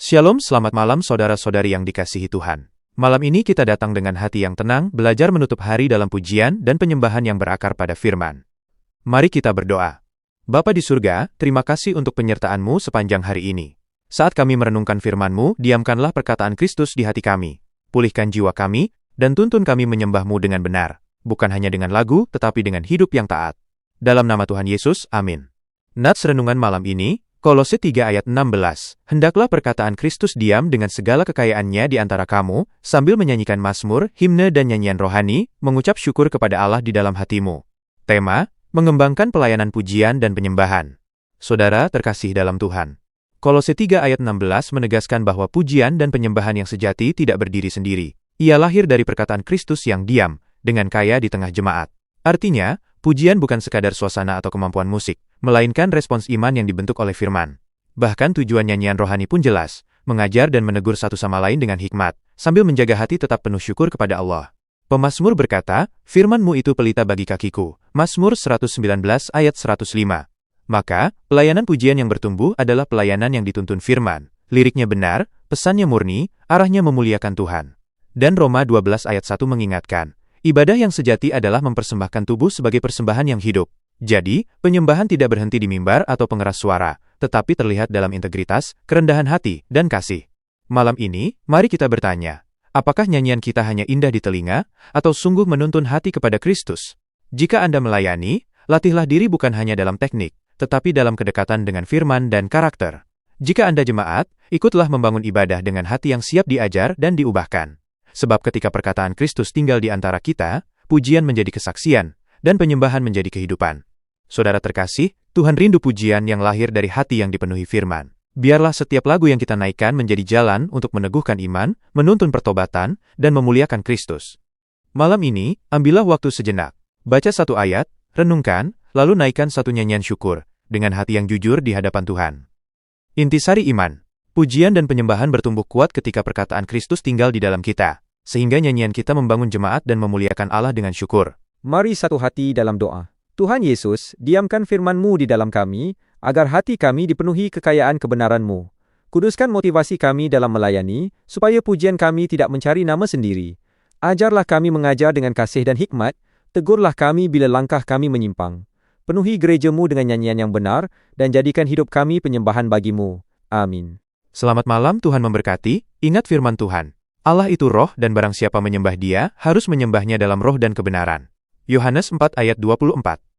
Shalom, selamat malam saudara-saudari yang dikasihi Tuhan. Malam ini kita datang dengan hati yang tenang, belajar menutup hari dalam pujian dan penyembahan yang berakar pada firman. Mari kita berdoa. Bapa di surga, terima kasih untuk penyertaan-Mu sepanjang hari ini. Saat kami merenungkan firman-Mu, diamkanlah perkataan Kristus di hati kami. Pulihkan jiwa kami, dan tuntun kami menyembah-Mu dengan benar. Bukan hanya dengan lagu, tetapi dengan hidup yang taat. Dalam nama Tuhan Yesus, amin. Nats renungan malam ini, Kolose 3 ayat 16, hendaklah perkataan Kristus diam dengan segala kekayaannya di antara kamu, sambil menyanyikan mazmur, himne dan nyanyian rohani, mengucap syukur kepada Allah di dalam hatimu. Tema, mengembangkan pelayanan pujian dan penyembahan. Saudara terkasih dalam Tuhan. Kolose 3 ayat 16 menegaskan bahwa pujian dan penyembahan yang sejati tidak berdiri sendiri. Ia lahir dari perkataan Kristus yang diam, dengan kaya di tengah jemaat. Artinya, pujian bukan sekadar suasana atau kemampuan musik, melainkan respons iman yang dibentuk oleh firman. Bahkan tujuan nyanyian rohani pun jelas, mengajar dan menegur satu sama lain dengan hikmat, sambil menjaga hati tetap penuh syukur kepada Allah. Pemazmur berkata, firman-Mu itu pelita bagi kakiku. Mazmur 119 ayat 105. Maka, pelayanan pujian yang bertumbuh adalah pelayanan yang dituntun firman. Liriknya benar, pesannya murni, arahnya memuliakan Tuhan. Dan Roma 12 ayat 1 mengingatkan, ibadah yang sejati adalah mempersembahkan tubuh sebagai persembahan yang hidup. Jadi, penyembahan tidak berhenti di mimbar atau pengeras suara, tetapi terlihat dalam integritas, kerendahan hati, dan kasih. Malam ini, mari kita bertanya, apakah nyanyian kita hanya indah di telinga, atau sungguh menuntun hati kepada Kristus? Jika Anda melayani, latihlah diri bukan hanya dalam teknik, tetapi dalam kedekatan dengan firman dan karakter. Jika Anda jemaat, ikutlah membangun ibadah dengan hati yang siap diajar dan diubahkan. Sebab ketika perkataan Kristus tinggal di antara kita, pujian menjadi kesaksian, dan penyembahan menjadi kehidupan. Saudara terkasih, Tuhan rindu pujian yang lahir dari hati yang dipenuhi firman. Biarlah setiap lagu yang kita naikkan menjadi jalan untuk meneguhkan iman, menuntun pertobatan, dan memuliakan Kristus. Malam ini, ambillah waktu sejenak. Baca satu ayat, renungkan, lalu naikkan satu nyanyian syukur, dengan hati yang jujur di hadapan Tuhan. Intisari iman. Pujian dan penyembahan bertumbuh kuat ketika perkataan Kristus tinggal di dalam kita, sehingga nyanyian kita membangun jemaat dan memuliakan Allah dengan syukur. Mari satu hati dalam doa. Tuhan Yesus, diamkan firman-Mu di dalam kami, agar hati kami dipenuhi kekayaan kebenaran-Mu. Kuduskan motivasi kami dalam melayani, supaya pujian kami tidak mencari nama sendiri. Ajarlah kami mengajar dengan kasih dan hikmat, tegurlah kami bila langkah kami menyimpang. Penuhi gereja-Mu dengan nyanyian yang benar, dan jadikan hidup kami penyembahan bagi-Mu. Amin. Selamat malam, Tuhan memberkati. Ingat firman Tuhan. Allah itu roh dan barang siapa menyembah Dia, harus menyembahnya dalam roh dan kebenaran. Yohanes 4 ayat 24.